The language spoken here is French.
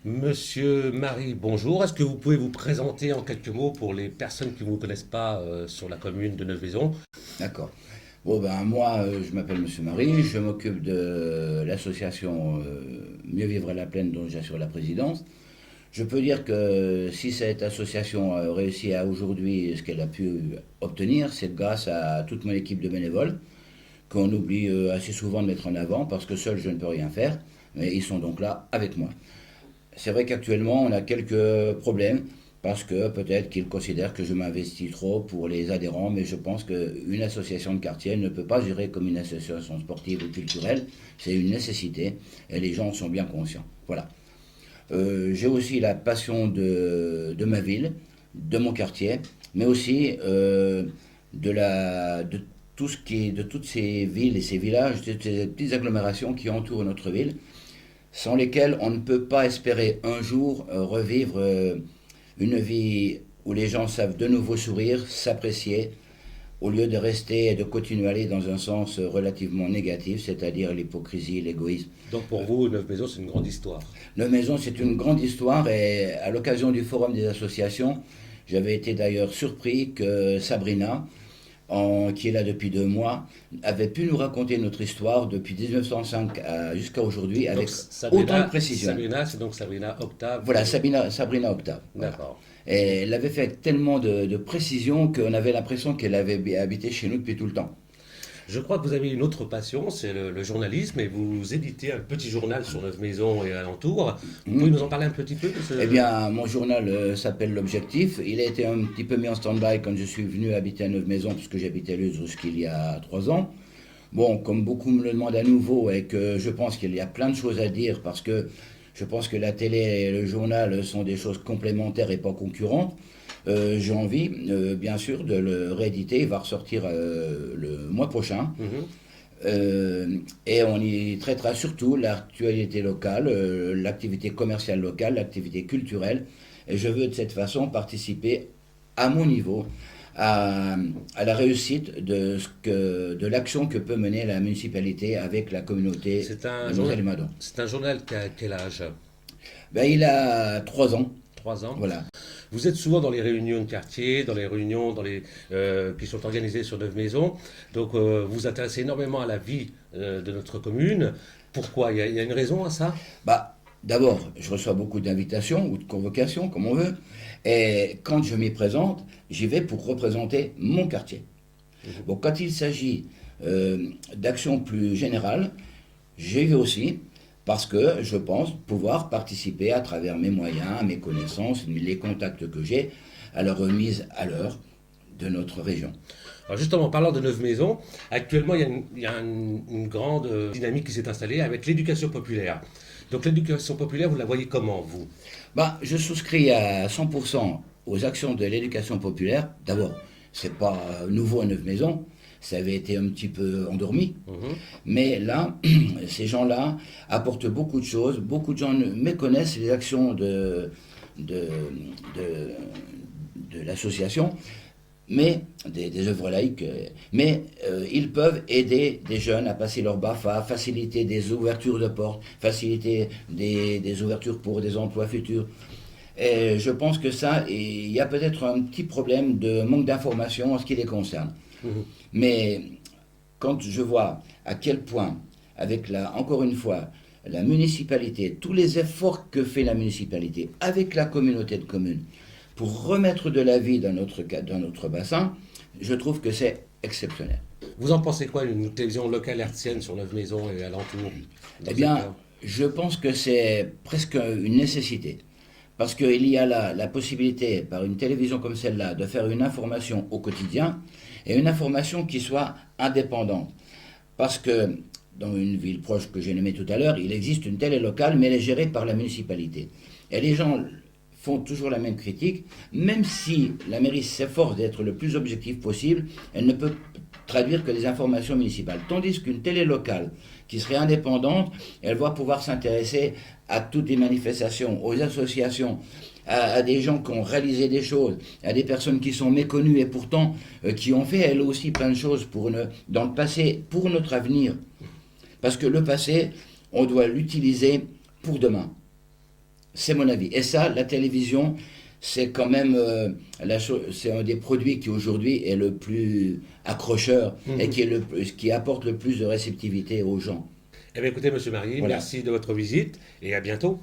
Monsieur Marie, bonjour. Est-ce que vous pouvez vous présenter en quelques mots pour les personnes qui ne vous connaissent pas sur la commune de Neuve-Maisons? D'accord. Bon, ben, moi, je m'appelle Monsieur Marie, je m'occupe de l'association Mieux Vivre à la Plaine dont j'assure la présidence. Je peux dire que si cette association a réussi à aujourd'hui ce qu'elle a pu obtenir, c'est grâce à toute mon équipe de bénévoles, qu'on oublie assez souvent de mettre en avant, parce que seul je ne peux rien faire, mais ils sont donc là avec moi. C'est vrai qu'actuellement, on a quelques problèmes parce que peut-être qu'ils considèrent que je m'investis trop pour les adhérents, mais je pense qu'une association de quartier ne peut pas gérer comme une association sportive ou culturelle. C'est une nécessité et les gens en sont bien conscients. Voilà. J'ai aussi la passion de ma ville, de mon quartier, mais aussi de tout ce qui est, de toutes ces villes et ces villages, de ces petites agglomérations qui entourent notre ville, sans lesquelles on ne peut pas espérer un jour revivre une vie où les gens savent de nouveau sourire, s'apprécier, au lieu de rester et de continuer à aller dans un sens relativement négatif, c'est-à-dire l'hypocrisie, l'égoïsme. Donc pour vous, Neuve-Maisons, c'est une grande histoire. Notre maison, c'est une grande histoire et à l'occasion du Forum des associations, j'avais été d'ailleurs surpris que Sabrina, qui est là depuis 2 mois, avait pu nous raconter notre histoire depuis 1905 jusqu'à aujourd'hui Donc avec autant de précision. Sabrina, c'est donc Sabrina Octave. Voilà, Sabrina Octave. Voilà. D'accord. Et elle avait fait avec tellement de précision qu'on avait l'impression qu'elle avait habité chez nous depuis tout le temps. Je crois que vous avez une autre passion, c'est le journalisme, et vous éditez un petit journal sur Neuve-Maisons et alentours. Vous pouvez nous en parler un petit peu de ce... Eh bien, mon journal s'appelle L'Objectif. Il a été un petit peu mis en stand-by quand je suis venu habiter à Neuve-Maisons, puisque j'habitais Luz jusqu'il y a 3 ans. Bon, comme beaucoup me le demandent à nouveau, et que je pense qu'il y a plein de choses à dire, parce que je pense que la télé et le journal sont des choses complémentaires et pas concurrentes. J'ai envie, bien sûr, de le rééditer. Il va ressortir le mois prochain. Mhm. Et on y traitera surtout l'actualité locale, l'activité commerciale locale, l'activité culturelle. Et je veux de cette façon participer à mon niveau à, à la réussite de l'action que peut mener la municipalité avec la communauté C'est un de journal, Moselle-et-Madon. c'est un journal qui a quel âge? Ben, il a 3 ans. 3 ans. Voilà. Vous êtes souvent dans les réunions de quartier, dans les réunions qui sont organisées sur Neuve-Maisons. Donc vous vous intéressez énormément à la vie de notre commune. Pourquoi? Il y a une raison à ça? Bah, d'abord, je reçois beaucoup d'invitations ou de convocations, comme on veut. Et quand je m'y présente, j'y vais pour représenter mon quartier. Bon, quand il s'agit d'actions plus générales, j'y vais aussi parce que je pense pouvoir participer à travers mes moyens, mes connaissances, les contacts que j'ai à la remise à l'heure de notre région. Alors justement, en parlant de Neuve-Maisons, actuellement il y a une grande dynamique qui s'est installée avec l'éducation populaire. Donc l'éducation populaire, vous la voyez comment, vous? Bah, je souscris à 100% aux actions de l'éducation populaire. D'abord, c'est pas nouveau à Neuve-Maisons, ça avait été un petit peu endormi. Mhm. Mais là, ces gens-là apportent beaucoup de choses. Beaucoup de gens méconnaissent les actions de, de, de l'association, mais des œuvres laïques. Mais ils peuvent aider des jeunes à passer leur BAFA, faciliter des ouvertures de portes, faciliter des ouvertures pour des emplois futurs. Et je pense que ça, il y a peut-être un petit problème de manque d'information en ce qui les concerne. Mhm. Mais quand je vois à quel point, avec encore une fois, la municipalité, tous les efforts que fait la municipalité avec la communauté de communes pour remettre de la vie dans notre bassin, je trouve que c'est exceptionnel. Vous en pensez quoi d'une télévision locale hertzienne sur Neuve-Maisons et alentours dans Eh ce bien, secteur? je pense que c'est presque une nécessité. Parce qu'il y a là la possibilité, par une télévision comme celle-là, de faire une information au quotidien et une information qui soit indépendante. Parce que dans une ville proche que j'ai nommée tout à l'heure, il existe une télé locale, mais elle est gérée par la municipalité. Et les gens font toujours la même critique, même si la mairie s'efforce d'être le plus objectif possible, elle ne peut traduire que des informations municipales. Tandis qu'une télé locale qui serait indépendante, elle va pouvoir s'intéresser à toutes les manifestations, aux associations, à des gens qui ont réalisé des choses, à des personnes qui sont méconnues et pourtant qui ont fait elles aussi plein de choses dans le passé, pour notre avenir. Parce que le passé, on doit l'utiliser pour demain. C'est mon avis. Et ça, la télévision, c'est quand même c'est un des produits qui aujourd'hui est le plus accrocheur et qui apporte le plus de réceptivité aux gens. Eh bien, écoutez, Monsieur Marie, Voilà. merci de votre visite et à bientôt.